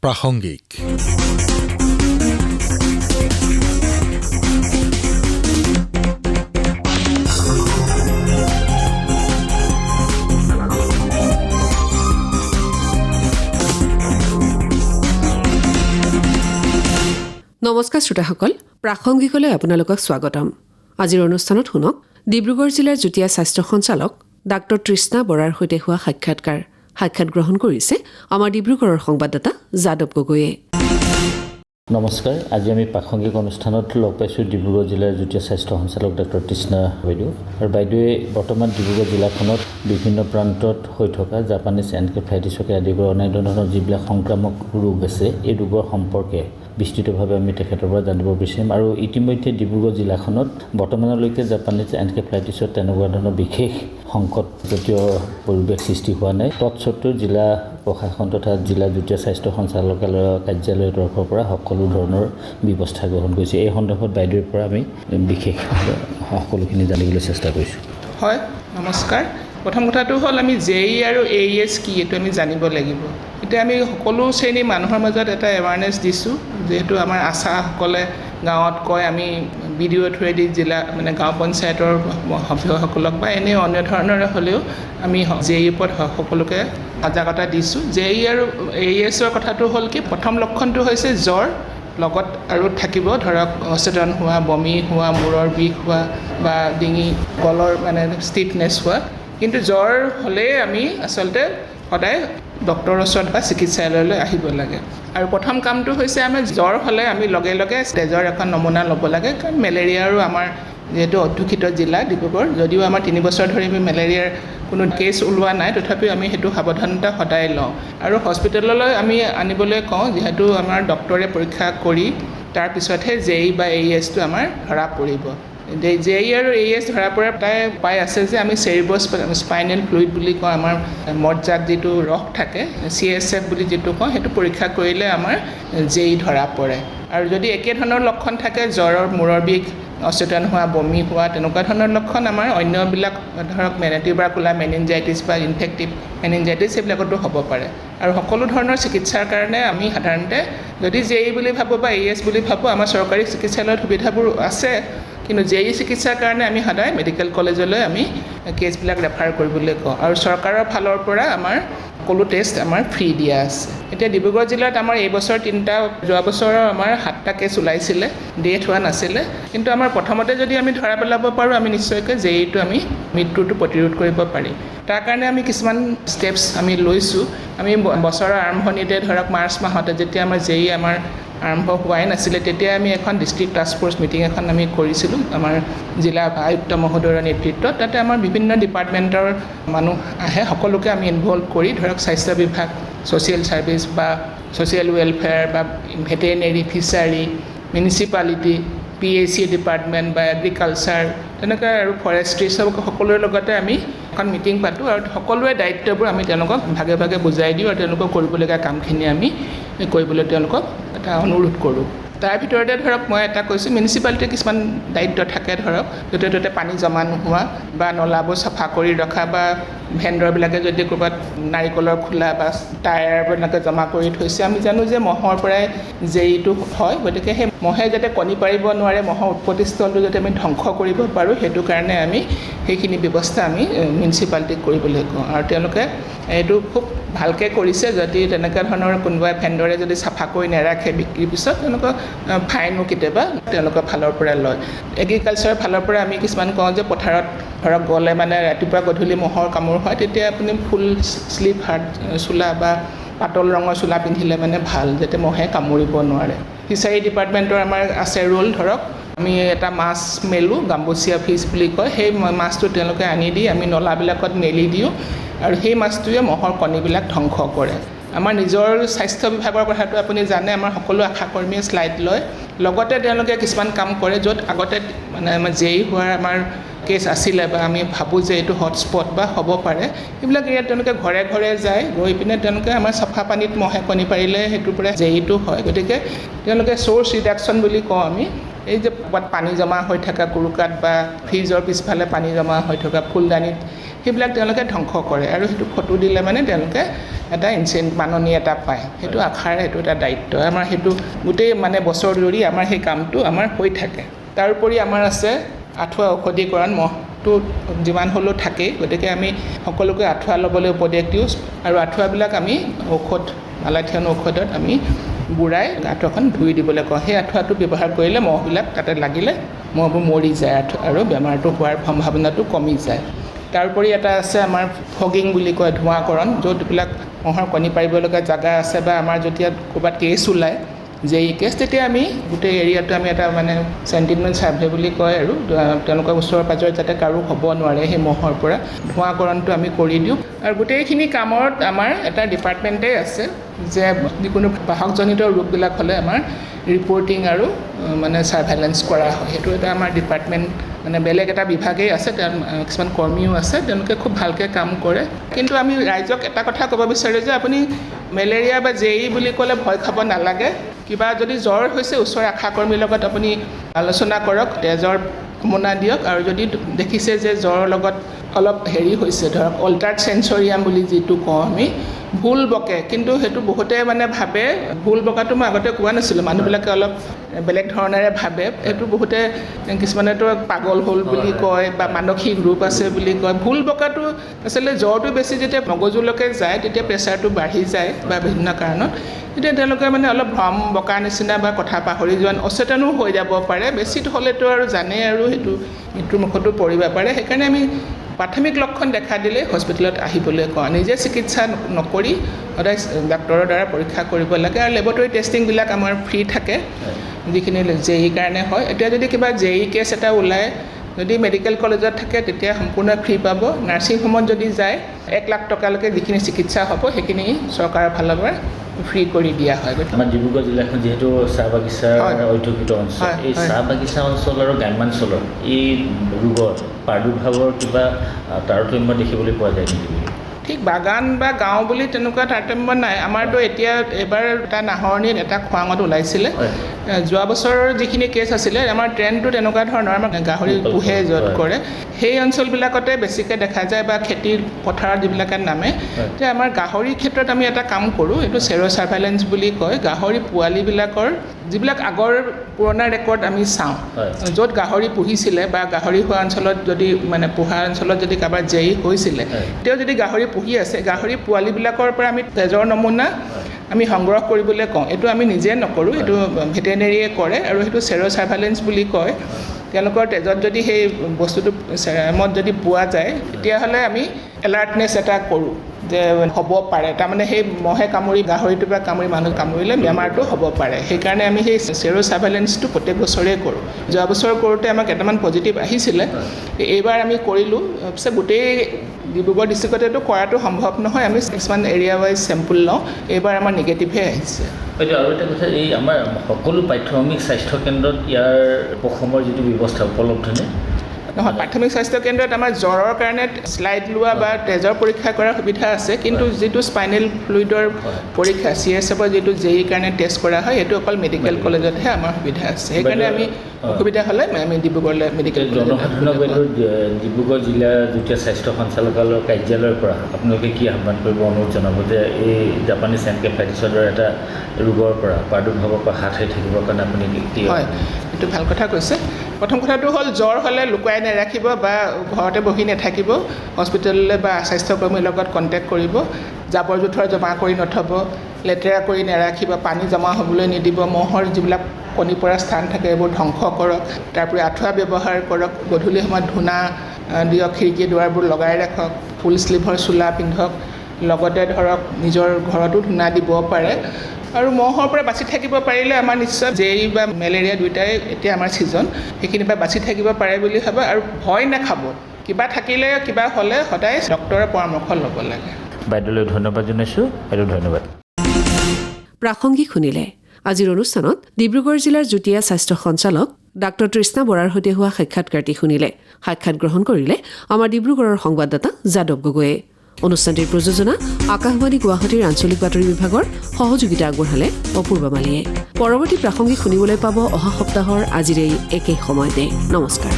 প্ৰাসংগিক। নমস্কাৰ শ্ৰোতাসকল, প্ৰাসংগিকলৈ আপোনালোকক স্বাগতম। আজিৰ অনুষ্ঠানত শুনক ডিব্ৰুগড় জিলাৰ যুটীয়া স্বাস্থ্য সঞ্চালক ডাঃ তৃষ্ণা বৰাৰ সৈতে হোৱা সাক্ষাৎ গ্ৰহণ কৰিছে আমাৰ ডিব্ৰুগড়ৰ সংবাদদাতা যাদৱ গগৈয়ে। নমস্কাৰ, আজি আমি প্ৰাসংগিক অনুষ্ঠানত লগ পাইছোঁ ডিব্ৰুগড় জিলাৰ যুটীয়া স্বাস্থ্য সঞ্চালক ডাঃ তৃষ্ণা বাইদেউ। আৰু বাইদেৱে বৰ্তমান ডিব্ৰুগড় জিলাখনত বিভিন্ন প্ৰান্তত হৈ থকা জাপানীজ এনকেফেলাইটিছকে আদি কৰি অন্যান্য ধৰণৰ যিবিলাক সংক্ৰামক ৰোগ আছে, এই ৰোগৰ সম্পৰ্কে বিস্তৃতভাৱে আমি তেখেতৰ পৰা জানিব বিচাৰিম। আৰু ইতিমধ্যে ডিব্ৰুগড় জিলাখনত বৰ্তমানলৈকে জাপানীজ এনকেফেলাইটিছত তেনেকুৱা ধৰণৰ বিশেষ সংকটজাতীয় পৰিৱেশ সৃষ্টি হোৱা নাই। তৎসত্ত্বেও জিলা প্ৰশাসন তথা জিলা যুটীয়া স্বাস্থ্য সঞ্চালকালয়ৰ কাৰ্যালয়ৰ তৰফৰ পৰা সকলো ধৰণৰ ব্যৱস্থা গ্ৰহণ কৰিছে। এই সন্দৰ্ভত বাইদেউৰ পৰা আমি বিশেষ সকলোখিনি জানিবলৈ চেষ্টা কৰিছোঁ। হয়, নমস্কাৰ। প্ৰথম কথাটো হ'ল আমি JE আৰু AES কি এইটো আমি জানিব লাগিব। এতিয়া আমি সকলো শ্ৰেণীৰ মানুহৰ মাজত এটা এৱাৰনেছ দিছোঁ, যিহেতু আমাৰ আশাসকলে গাঁৱত কয়, আমি BDO থ্ৰুৱেদি জিলা গাঁও পঞ্চায়তৰ সভ্যসকলক বা এনেই অন্য ধৰণৰে হ'লেও আমি JE ওপৰত সকলোকে সজাগতা দিছোঁ। JE আৰু AESৰ কথাটো হ'ল কি, প্ৰথম লক্ষণটো হৈছে জ্বৰ, লগত আৰু থাকিব ধৰক অচেতন হোৱা, বমি হোৱা, মূৰৰ বিষ হোৱা বা ডিঙি গলৰ ষ্টিফনেছ হোৱা। কিন্তু জ্বৰ হ'লেই আমি আচলতে সদায় ডক্তৰৰ ওচৰত বা চিকিৎসালয়লৈ আহিব লাগে। আৰু প্ৰথম কামটো হৈছে আমাৰ জ্বৰ হ'লে আমি লগে লগে তেজৰ এখন নমুনা ল'ব লাগে, কাৰণ মেলেৰিয়াৰো আমাৰ যিহেতু অধ্যুষিত জিলা ডিব্ৰুগড়, যদিও আমাৰ 3 বছৰ ধৰি আমি মেলেৰিয়াৰ কোনো কেছ ওলোৱা নাই, তথাপিও আমি সেইটো সাৱধানতা সদায় লওঁ। আৰু হস্পিটেললৈ আমি আনিবলৈ কওঁ, যিহেতু আমাৰ ডক্তৰে পৰীক্ষা কৰি তাৰপিছতহে JE বা AESটো আমাৰ ধৰা পৰিব। JE আৰু AES ধৰা পৰা প্ৰায় উপায় আছে যে আমি চেৰিব্ৰ'স্পাইনেল ফ্লুইড বুলি কওঁ, আমাৰ মজ্জাত যিটো ৰস থাকে, CSF বুলি যিটো কওঁ, সেইটো পৰীক্ষা কৰিলে আমাৰ JE ধৰা পৰে। আৰু যদি একেধৰণৰ লক্ষণ থাকে, জ্বৰৰ, মূৰৰ বিষ, অচেতন হোৱা, বমি হোৱা, তেনেকুৱা ধৰণৰ লক্ষণ আমাৰ অন্যবিলাক ধৰক টিউবাৰকুলাৰ মেনিনজাইটিছ বা ইনফেক্টিভ মেনিনজাইটিছ সেইবিলাকতো হ'ব পাৰে। আৰু সকলো ধৰণৰ চিকিৎসাৰ কাৰণে আমি সাধাৰণতে যদি JE বুলি ভাবোঁ বা AES বুলি ভাবোঁ, আমাৰ চৰকাৰী চিকিৎসালয়ত সুবিধাবোৰ আছে, কিন্তু JE চিকিৎসাৰ কাৰণে আমি সদায় মেডিকেল কলেজলৈ আমি কেছবিলাক ৰেফাৰ কৰিবলৈ কওঁ। আৰু চৰকাৰৰ ফালৰ পৰা আমাৰ সকলো টেষ্ট আমাৰ ফ্ৰী দিয়া আছে। এতিয়া ডিব্ৰুগড় জিলাত আমাৰ এইবছৰ 3টা, যোৱা বছৰৰ আমাৰ 7টা কেছ ওলাইছিলে, ডেথ হোৱা নাছিলে। কিন্তু আমাৰ প্ৰথমতে যদি আমি ধৰা পেলাব পাৰোঁ, আমি নিশ্চয়কৈ JEটো আমি মৃত্যুটো প্ৰতিৰোধ কৰিব পাৰিম। তাৰ কাৰণে আমি কিছুমান ষ্টেপছ আমি লৈছোঁ। আমি বছৰৰ আৰম্ভণিতে ধৰক মাৰ্চ মাহতে যেতিয়া আমাৰ JE আমাৰ আৰম্ভ হোৱাই নাছিলে, তেতিয়া আমি এখন ডিষ্ট্ৰিক্ট টাস্ক ফ'ৰ্চ মিটিং এখন আমি কৰিছিলোঁ আমাৰ জিলা আয়ুক্ত মহোদয়ৰ নেতৃত্বত। তাতে আমাৰ বিভিন্ন ডিপাৰ্টমেণ্টৰ মানুহ আহে, সকলোকে আমি ইনভলভ কৰি ধৰক স্বাস্থ্য বিভাগ, ছ'চিয়েল ছাৰ্ভিচ বা ছ'চিয়েল ৱেলফেয়াৰ বা veterinary, fishery, municipality, PAC department বা এগ্ৰিকালচাৰ, তেনেকৈ আৰু ফৰেষ্ট্ৰি, সকলোৰে লগতে আমি এখন মিটিং পাতোঁ। আৰু সকলোৰে দায়িত্ববোৰ আমি তেওঁলোকক ভাগে ভাগে বুজাই দিওঁ আৰু তেওঁলোকক কৰিবলগীয়া কামখিনি আমি কৰিবলৈ তেওঁলোকক এটা অনুৰোধ কৰোঁ। তাৰ ভিতৰতে ধৰক মই এটা কৈছোঁ, মিউনিচিপালিটিৰ কিছুমান দায়িত্ব থাকে, ধৰক য'তে ত'তে পানী জমা নোহোৱা বা নলাবোৰ চাফা কৰি ৰখা, বা ভেণ্ডৰবিলাকে যদি ক'ৰবাত নাৰিকলৰ খোলা বা টায়াৰবিলাকে জমা কৰি থৈছে, আমি জানো যে মহৰ পৰাই JEটো হয়, গতিকে সেই মহে যাতে কণী পাৰিব নোৱাৰে, মহৰ উৎপত্তিস্থলটো যাতে আমি ধ্বংস কৰিব পাৰোঁ, সেইটো কাৰণে আমি সেইখিনি ব্যৱস্থা আমি মিউনিচিপালিটিক কৰিবলৈ কওঁ। আৰু তেওঁলোকে এইটো খুব ভালকৈ কৰিছে। যদি তেনেকুৱা ধৰণৰ কোনোবাই ভেণ্ডৰে যদি চাফা কৰি নাৰাখে বিক্ৰীৰ পিছত, তেওঁলোকক ফাইনো কেতিয়াবা তেওঁলোকৰ ফালৰ পৰা লয়। এগ্ৰিকালচাৰৰ ফালৰ পৰা আমি কিছুমান কওঁ যে পথাৰত ধৰক গ'লে ৰাতিপুৱা গধূলি মহৰ কামোৰ হয়, তেতিয়া আপুনি ফুল শ্লিভ হাৰ্ড চোলা বা পাতল ৰঙৰ চোলা পিন্ধিলে ভাল, যাতে মহে কামুৰিব নোৱাৰে। ফিচাৰী ডিপাৰ্টমেণ্টৰ আমাৰ আছে ৰোল, ধৰক আমি এটা মাছ মেলোঁ, গাম্বুচিয়া ফিছ বুলি কয়, সেই মাছটো তেওঁলোকে আনি দি আমি নলাবিলাকত মেলি দিওঁ, আৰু সেই মাছটোৱে মহৰ কণীবিলাক ধ্বংস কৰে। আমাৰ নিজৰ স্বাস্থ্য বিভাগৰ কথাটো আপুনি জানে, আমাৰ সকলো আশাকৰ্মীয়ে শ্লাইড লয়, লগতে তেওঁলোকে কিছুমান কাম কৰে য'ত আগতে আমাৰ JE হোৱাৰ আমাৰ কেছ আছিলে বা আমি ভাবোঁ যে এইটো হটস্পট বা হ'ব পাৰে, এইবিলাক ইয়াত তেওঁলোকে ঘৰে ঘৰে যায়, গৈ পিনে তেওঁলোকে আমাৰ চাফা পানীত মহে কণী পাৰিলে সেইটোৰ পৰা JEটো হয়। গতিকে তেওঁলোকে চ'ৰ্চ ৰিডাকশ্যন বুলি কওঁ আমি, এই যে ক'ৰবাত পানী জমা হৈ থকা কুৰুকাত বা ফ্ৰিজৰ পিছফালে পানী জমা হৈ থকা, ফুলদানিত সেইবিলাক তেওঁলোকে ধ্বংস কৰে আৰু সেইটো ফটো দিলে মানে তেওঁলোকে এটা মাননি এটা পায়। সেইটো আশাৰ সেইটো এটা দায়িত্ব আমাৰ, সেইটো গোটেই মানে বছৰ ধৰি আমাৰ সেই কামটো আমাৰ হৈ থাকে। তাৰোপৰি আমাৰ আছে আঁঠুৱা ঔষধীকৰণ। মহটো যিমান হ'লেও থাকেই, গতিকে আমি সকলোকে আঁঠুৱা ল'বলৈ উপদেশ দিওঁ আৰু আঁঠুৱাবিলাক আমি মালাথিয়ন ঔষধত আমি বুঢ়াই আঁঠুৱাখন ধুই দিবলৈ কওঁ। সেই আঁঠুৱাটো ব্যৱহাৰ কৰিলে মহবিলাক তাতে লাগিলে মহবোৰ মৰি যায় আৰু বেমাৰটো হোৱাৰ সম্ভাৱনাটো কমি যায়। তাৰোপৰি এটা আছে আমাৰ ফগিং বুলি কয়, ধোঁৱাকৰণ, য'ত এইবিলাক মহৰ কণী পাৰিবলগীয়া জেগা আছে বা আমাৰ যেতিয়া ক'ৰবাত কেছ ওলায় কেছ, তেতিয়া আমি গোটেই এৰিয়াটো আমি এটা মানে চেণ্টিনেল ছাৰ্ভে বুলি কয় আৰু তেওঁলোকৰ ওচৰৰ পাজৰে যাতে কাৰো হ'ব নোৱাৰে সেই মহৰ পৰা ধোঁৱাকৰণটো আমি কৰি দিওঁ। আৰু গোটেইখিনি কামত আমাৰ এটা ডিপাৰ্টমেণ্টেই আছে যে যিকোনো বাহকজনিত ৰোগবিলাক হ'লে আমাৰ ৰিপৰ্টিং আৰু মানে ছাৰ্ভেইলেঞ্চ কৰা হয়। সেইটো এটা আমাৰ ডিপাৰ্টমেণ্ট মানে বেলেগ এটা বিভাগেই আছে, কিছুমান কৰ্মীও আছে, তেওঁলোকে খুব ভালকৈ কাম কৰে। কিন্তু আমি ৰাইজক এটা কথা ক'ব বিচাৰোঁ যে আপুনি মেলেৰিয়া বা বুলি ক'লে ভয় খাব নালাগে। কিবা যদি জ্বৰ হৈছে ওচৰৰ আশাকৰ্মীৰ লগত আপুনি আলোচনা কৰক, তেজৰ নমুনা দিয়ক, আৰু যদি দেখিছে যে জ্বৰৰ লগত অলপ হৈছে, ধৰক অল্টাৰ্ড চেঞ্চৰিয়াম বুলি যিটো কওঁ আমি, ভুল বকে, কিন্তু সেইটো বহুতে মানে ভাবে, ভুল বকাটো মই আগতে কোৱা নাছিলোঁ, মানুহবিলাকে অলপ বেলেগ ধৰণেৰে ভাবে, সেইটো বহুতে কিছুমানেতো পাগল হ'ল বুলি কয় বা মানসিক ৰূপ আছে বুলি কয়। ভুল বকাটো আচলতে জ্বৰটো বেছি যেতিয়া মগজুলৈকে যায় তেতিয়া প্ৰেছাৰটো বাঢ়ি যায় বা বিভিন্ন কাৰণত, তেতিয়া তেওঁলোকে মানে অলপ ভ্ৰম বকাৰ নিচিনা বা কথা পাহৰি যোৱা অচেতনো হৈ যাব পাৰে। বেছিত হ'লেতো আৰু জানেই আৰু সেইটো মৃত্যুৰ মুখতো পৰিব পাৰে। সেইকাৰণে আমি প্ৰাথমিক লক্ষণ দেখা দিলে হস্পিটেলত আহিবলৈ কওঁ। নিজে চিকিৎসা নকৰি সদায় ডাক্তৰৰ দ্বাৰা পৰীক্ষা কৰিব লাগে। আৰু লেবৰেটৰী টেষ্টিংবিলাক আমাৰ ফ্ৰী থাকে, যিখিনি কাৰণে হয়। এতিয়া যদি কিবা কেছ এটা ওলায়, যদি মেডিকেল কলেজত থাকে তেতিয়া সম্পূৰ্ণ ফ্ৰী পাব। নাৰ্ছিং হোমত যদি যায় 1 লাখ টকালৈকে যিখিনি চিকিৎসা হ'ব সেইখিনি চৰকাৰৰ ফালৰ পৰা ফ্ৰী কৰি দিয়া হয়। আমাৰ ডিব্ৰুগড় জিলাখন যিহেতু চাহ বাগিচাৰ অধ্যুষিত অঞ্চল, এই চাহ বাগিচা অঞ্চল আৰু গ্ৰাম্যাঞ্চলৰ এই ৰোগৰ প্ৰাদুৰ্ভাৱৰ কিবা তাৰতম্য দেখিবলৈ পোৱা যায় নেকি? ঠিক বাগান বা গাঁও বুলি তেনেকুৱা তাৰতম্য নাই। আমাৰতো এতিয়া এবাৰ এটা নাহৰণিত এটা খোৱাঙত ওলাইছিলে, যোৱা বছৰৰ যিখিনি কেছ আছিলে আমাৰ ট্ৰেণ্ডটো তেনেকুৱা ধৰণৰ, আমাৰ গাহৰি পোহে য'ত কৰে সেই অঞ্চলবিলাকতে বেছিকৈ দেখা যায় বা খেতিৰ পথাৰত যিবিলাকে নামে। এতিয়া আমাৰ গাহৰিৰ ক্ষেত্ৰত আমি এটা কাম কৰোঁ, এইটো চেৰ' ছাৰ্ভেইলেঞ্চ বুলি কয়। গাহৰি পোৱালিবিলাকৰ যিবিলাক আগৰ পুৰণা ৰেকৰ্ড আমি চাওঁ, য'ত গাহৰি পুহিছিলে বা গাহৰি হোৱা অঞ্চলত যদি মানে পোহা অঞ্চলত যদি কাৰোবাৰ হৈছিলে, তেওঁ যদি গাহৰি পুহি আছে, গাহৰি পোৱালিবিলাকৰ পৰা আমি তেজৰ নমুনা আমি সংগ্ৰহ কৰিবলৈ কওঁ। এইটো আমি নিজে নকৰোঁ, এইটো ভেটেনেৰীয়ে কৰে আৰু সেইটো চেৰ' ছাৰ্ভেইলেঞ্চ বুলি কয়। তেওঁলোকৰ তেজত যদি সেই বস্তুটো চেৰামত যদি পোৱা যায় তেতিয়াহ'লে আমি এলাৰ্টনেছ এটা কৰোঁ যে হ'ব পাৰে, তাৰমানে সেই মহে কামুৰি গাহৰিটোৰ পৰা কামুৰি মানুহ কামুৰিলে বেমাৰটো হ'ব পাৰে। সেইকাৰণে আমি সেই চেৰ' ছাৰ্ভেইলেঞ্চটো প্ৰত্যেক বছৰেই কৰোঁ। যোৱা বছৰ কৰোঁতে আমাক কেইটামান পজিটিভ আহিছিলে, এইবাৰ আমি কৰিলোঁ। পিছে গোটেই ডিব্ৰুগড় ডিষ্ট্ৰিক্টতেতো কৰাটো সম্ভৱ নহয়, আমি কিছুমান এৰিয়া ৱাইজ চেম্পুল লওঁ। এইবাৰ আমাৰ নিগেটিভহে আহিছে। হয়তো আৰু এটা কথা, এই আমাৰ সকলো প্ৰাথমিক স্বাস্থ্যকেন্দ্ৰত ইয়াৰ উপশমৰ যিটো ব্যৱস্থা উপলব্ধনে? নহয়, প্ৰাথমিক স্বাস্থ্যকেন্দ্ৰত আমাৰ জ্বৰৰ কাৰণে শ্লাইড লোৱা বা তেজৰ পৰীক্ষা কৰাৰ সুবিধা আছে, কিন্তু যিটো স্পাইনেল ফ্লুইডৰ পৰীক্ষা CSFৰ যিটো কাৰণে টেষ্ট কৰা হয়, সেইটো অকল মেডিকেল কলেজতহে আমাৰ সুবিধা আছে। সেইকাৰণে আমি অসুবিধা হ'লে আমি ডিব্ৰুগড়লৈ মেডিকেল জনসাধাৰণক ডিব্ৰুগড় জিলা যুটীয়া স্বাস্থ্য সঞ্চালকালয়ৰ কাৰ্যালয়ৰ পৰা আপোনালোকে কি আহ্বান কৰিব, অনুৰোধ জনাব যে এই জাপানীজ এনকেফেলাইটিছৰ দৰে এটা ৰোগৰ পৰা প্ৰাদুৰ্ভাৱৰ পৰা হাত সাৰি থাকিবৰ কাৰণে আপুনি কি? হয়, এইটো ভাল কথা কৈছে। প্ৰথম কথাটো হ'ল জ্বৰ হ'লে লুকুৱাই নাৰাখিব বা ঘৰতে বহি নাথাকিব, হস্পিটেললৈ বা স্বাস্থ্যকৰ্মীৰ লগত কণ্টেক্ট কৰিব। জাবৰ জোঁথৰ জমা কৰি নথ'ব, লেতেৰা কৰি নাৰাখিব, পানী জমা হ'বলৈ নিদিব, মহৰ যিবিলাক কণী পৰা স্থান থাকে এইবোৰ ধ্বংস কৰক। তাৰোপৰি আঁঠুৱা ব্যৱহাৰ কৰক, গধূলি সময়ত ধূনা দিয়ক, খিৰিকী দুৱাৰবোৰ লগাই ৰাখক, ফুল শ্লিভৰ চোলা পিন্ধক, লগতে ধৰক নিজৰ ঘৰতো ধূনা দিব পাৰে। আৰু মহৰ পৰা বাচি থাকিব পাৰিলে আমাৰ নিশ্চয় বা মেলেৰিয়া দুয়োটাই এতিয়া আমাৰ ছিজন, সেইখিনিৰ পৰা বাচি থাকিব পাৰে বুলি ভাবে। আৰু ভয় নাখাব, কিবা থাকিলে কিবা হ'লে সদায় ডক্তৰৰ পৰামৰ্শ ল'ব লাগে। বাইদেউলৈ ধন্যবাদ জনাইছোঁ। বাইদেউ ধন্যবাদ। প্ৰাসংগিক শুনিলে। আজিৰ অনুষ্ঠানত ডিব্ৰুগড় জিলাৰ যুটীয়া স্বাস্থ্য সঞ্চালক ডাক্তৰ তৃষ্ণা বৰাৰ সৈতে হোৱা সাক্ষাৎকাৰটি শুনিলে। সাক্ষাৎ গ্ৰহণ কৰিলে আমাৰ ডিব্ৰুগড়ৰ সংবাদদাতা যাদৱ গগৈয়ে। অনুষ্ঠানটিৰ প্ৰযোজনা আকাশবাণী গুৱাহাটীৰ আঞ্চলিক বাতৰি বিভাগৰ সহযোগিতা আগবঢ়ালে অপূৰ্ব মালিয়ে। পৰৱৰ্তী প্ৰাসংগিক শুনিবলৈ পাব অহা সপ্তাহৰ আজিৰ এই একে সময়তে। নমস্কাৰ।